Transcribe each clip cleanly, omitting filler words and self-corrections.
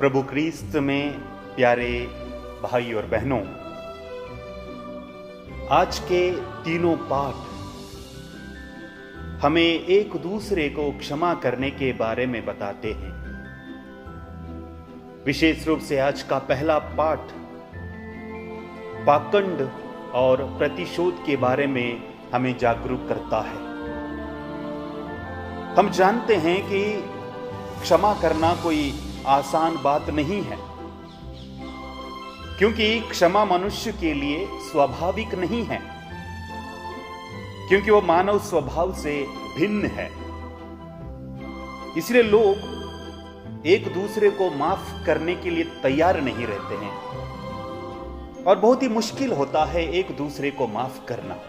प्रभु क्रिस्त में प्यारे भाई और बहनों, आज के तीनों पाठ हमें एक दूसरे को क्षमा करने के बारे में बताते हैं। विशेष रूप से आज का पहला पाठ पाखंड और प्रतिशोध के बारे में हमें जागरूक करता है। हम जानते हैं कि क्षमा करना कोई आसान बात नहीं है, क्योंकि क्षमा मनुष्य के लिए स्वाभाविक नहीं है, क्योंकि वो मानव स्वभाव से भिन्न है। इसलिए लोग एक दूसरे को माफ करने के लिए तैयार नहीं रहते हैं और बहुत ही मुश्किल होता है एक दूसरे को माफ करना।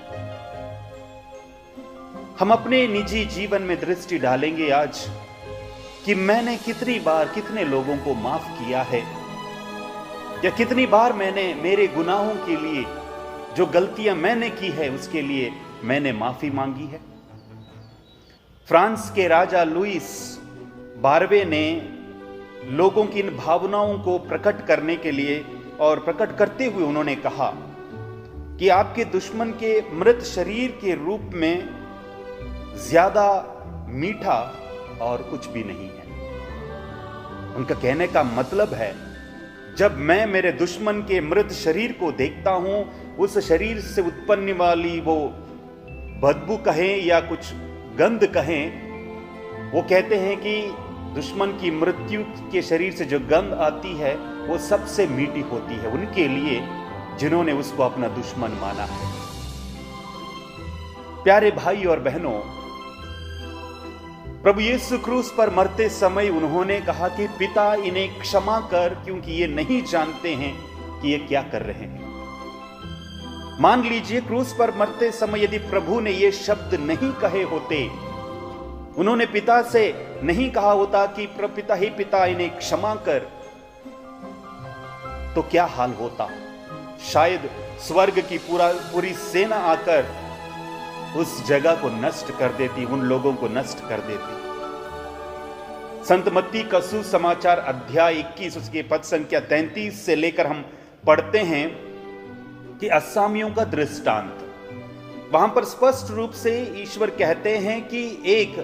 हम अपने निजी जीवन में दृष्टि डालेंगे आज कि मैंने कितनी बार कितने लोगों को माफ किया है, या कितनी बार मैंने मेरे गुनाहों के लिए जो गलतियां मैंने की है उसके लिए मैंने माफी मांगी है। फ्रांस के राजा लुईस 12वें ने लोगों की इन भावनाओं को प्रकट करने के लिए और प्रकट करते हुए उन्होंने कहा कि आपके दुश्मन के मृत शरीर के रूप में ज्यादा मीठा और कुछ भी नहीं है। उनका कहने का मतलब है, जब मैं मेरे दुश्मन के मृत शरीर को देखता हूं, उस शरीर से उत्पन्न वाली वो बदबू कहें या कुछ गंध कहें, वो कहते हैं कि दुश्मन की मृत्यु के शरीर से जो गंध आती है वो सबसे मीठी होती है उनके लिए जिन्होंने उसको अपना दुश्मन माना है। प्यारे भाई और बहनों, प्रभु यीशु क्रूस पर मरते समय उन्होंने कहा कि पिता इन्हें क्षमा कर, क्योंकि ये नहीं जानते हैं कि ये क्या कर रहे हैं। मान लीजिए क्रूस पर मरते समय यदि प्रभु ने ये शब्द नहीं कहे होते, उन्होंने पिता से नहीं कहा होता कि पिता ही पिता इन्हें क्षमा कर, तो क्या हाल होता। शायद स्वर्ग की पूरी सेना आकर उस जगह को नष्ट कर देती, उन लोगों को नष्ट कर देती। संत मत्ती का सुसमाचार अध्याय 21 उसके पद संख्या 33 से लेकर हम पढ़ते हैं कि असामियों का दृष्टांत। वहां पर स्पष्ट रूप से ईश्वर कहते हैं कि एक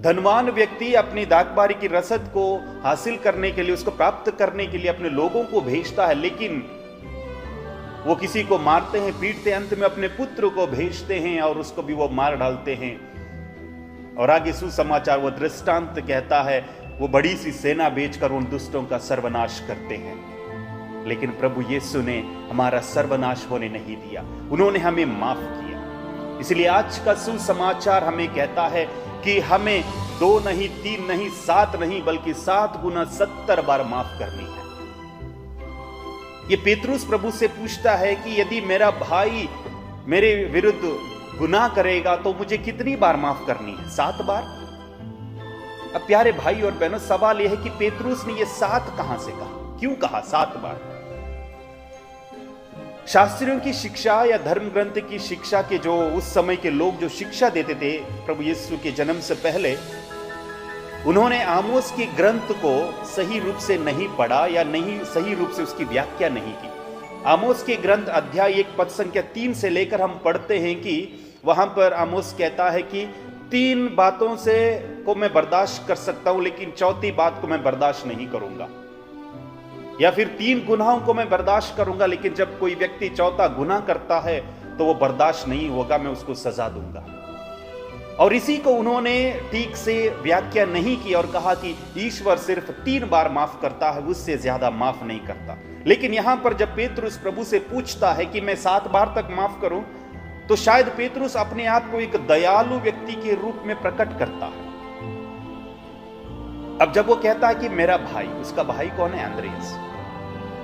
धनवान व्यक्ति अपनी दाखबारी की रसद को हासिल करने के लिए, उसको प्राप्त करने के लिए अपने लोगों को भेजता है, लेकिन वो किसी को मारते हैं, पीटते, अंत में अपने पुत्र को भेजते हैं और उसको भी वो मार डालते हैं। और आगे सुसमाचार वो दृष्टांत कहता है, वो बड़ी सी सेना भेजकर उन दुष्टों का सर्वनाश करते हैं। लेकिन प्रभु यीशु ने हमारा सर्वनाश होने नहीं दिया, उन्होंने हमें माफ किया। इसलिए आज का सुसमाचार हमें कहता है कि हमें 2 नहीं, 3 नहीं, 7 नहीं, बल्कि 7 गुना 70 बार माफ करनी है। ये पेतरुस प्रभु से पूछता है कि यदि मेरा भाई मेरे विरुद्ध गुनाह करेगा तो मुझे कितनी बार माफ करनी है? 7 बार। अब प्यारे भाई और बहनों, सवाल यह है कि पेतरुस ने ये 7 कहां से कहा, क्यों कहा 7 बार? शास्त्रियों की शिक्षा या धर्म ग्रंथ की शिक्षा के जो उस समय के लोग जो शिक्षा देते थे प्रभु यीशु के जन्म से पहले, उन्होंने आमोस के ग्रंथ को सही रूप से नहीं पढ़ा या नहीं सही रूप से उसकी व्याख्या नहीं की। आमोस के ग्रंथ अध्याय 1 पद संख्या 3 से लेकर हम पढ़ते हैं कि वहां पर आमोस कहता है कि 3 बातों से को मैं बर्दाश्त कर सकता हूं, लेकिन चौथी बात को मैं बर्दाश्त नहीं करूंगा। या फिर 3 गुनाहों को मैं बर्दाश्त करूंगा, लेकिन जब कोई व्यक्ति चौथा गुनाह करता है तो वो बर्दाश्त नहीं होगा, मैं उसको सजा दूंगा। और इसी को उन्होंने ठीक से व्याख्या नहीं की और कहा कि ईश्वर सिर्फ 3 बार माफ करता है, उससे ज्यादा माफ नहीं करता। लेकिन यहां पर जब पेतरुस प्रभु से पूछता है कि मैं 7 बार तक माफ करूं, तो शायद पेतरुस अपने आप को एक दयालु व्यक्ति के रूप में प्रकट करता है। अब जब वो कहता है कि मेरा भाई, उसका भाई कौन है? अंद्रेयास।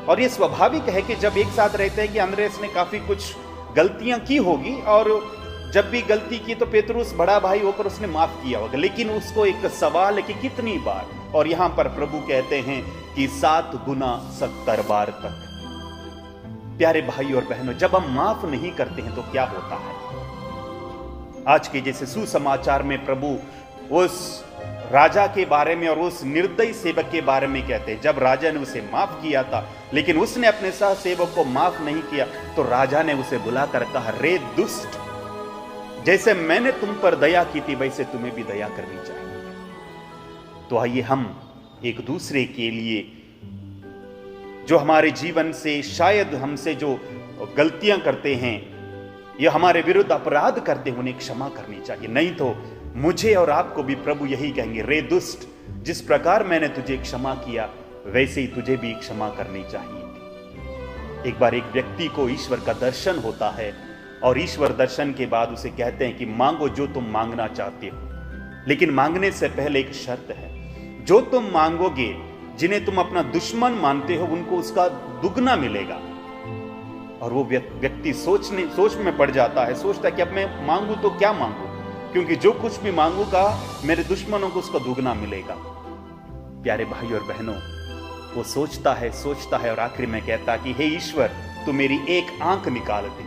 और ये स्वाभाविक है कि जब एक साथ रहते हैं कि अंद्रेयास ने काफी कुछ गलतियां की होगी, और जब भी गलती की तो पेतरुस बड़ा भाई होकर उसने माफ किया होगा, लेकिन उसको एक सवाल है कि कितनी बार। और यहां पर प्रभु कहते हैं कि 7 गुना 70 बार तक। प्यारे भाई और बहनों, जब हम माफ नहीं करते हैं तो क्या होता है? आज के जैसे सुसमाचार में प्रभु उस राजा के बारे में और उस निर्दयी सेवक के बारे में कहते हैं। जब राजा ने उसे माफ किया था, लेकिन उसने अपने सह सेवक को माफ नहीं किया, तो राजा ने उसे बुलाकर कहा, रे दुष्ट, जैसे मैंने तुम पर दया की थी वैसे तुम्हें भी दया करनी चाहिए। तो आइए हम एक दूसरे के लिए, जो हमारे जीवन से शायद हमसे जो गलतियां करते हैं या हमारे विरुद्ध अपराध करते हैं, उन्हें क्षमा करनी चाहिए। नहीं तो मुझे और आपको भी प्रभु यही कहेंगे, रे दुष्ट, जिस प्रकार मैंने तुझे क्षमा किया वैसे ही तुझे भी क्षमा करनी चाहिए। एक बार एक व्यक्ति को ईश्वर का दर्शन होता है और ईश्वर दर्शन के बाद उसे कहते हैं कि मांगो जो तुम मांगना चाहते हो, लेकिन मांगने से पहले एक शर्त है, जो तुम मांगोगे, जिन्हें तुम अपना दुश्मन मानते हो, उनको उसका दुगना मिलेगा। और वो व्यक्ति सोच में पड़ जाता है, सोचता है कि अब मैं मांगू तो क्या मांगू, क्योंकि जो कुछ भी मांगूगा मेरे दुश्मनों को उसका दुगना मिलेगा। प्यारे भाई और बहनों, वो सोचता है और आखिर में कहता कि हे ईश्वर, तू मेरी एक आंख निकाल दे,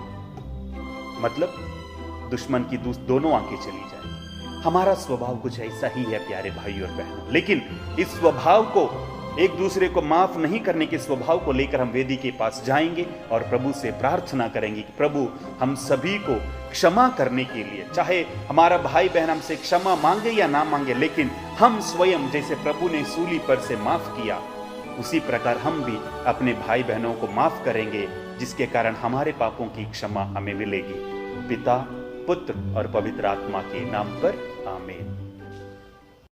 मतलब दुश्मन की दोनों आंखें चली जाए। हमारा स्वभाव कुछ ऐसा ही है प्यारे भाई और बहनों, लेकिन इस स्वभाव को, एक दूसरे को माफ नहीं करने के स्वभाव को लेकर हम वेदी के पास जाएंगे और प्रभु से प्रार्थना करेंगे कि प्रभु हम सभी को क्षमा करने के लिए, चाहे हमारा भाई बहन हमसे क्षमा मांगे या ना मांगे, लेकिन हम स्वयं जैसे प्रभु ने सूली पर से माफ किया, उसी प्रकार हम भी अपने भाई बहनों को माफ करेंगे, जिसके कारण हमारे पापों की क्षमा हमें मिलेगी। पिता, पुत्र और पवित्र आत्मा के नाम पर आमीन।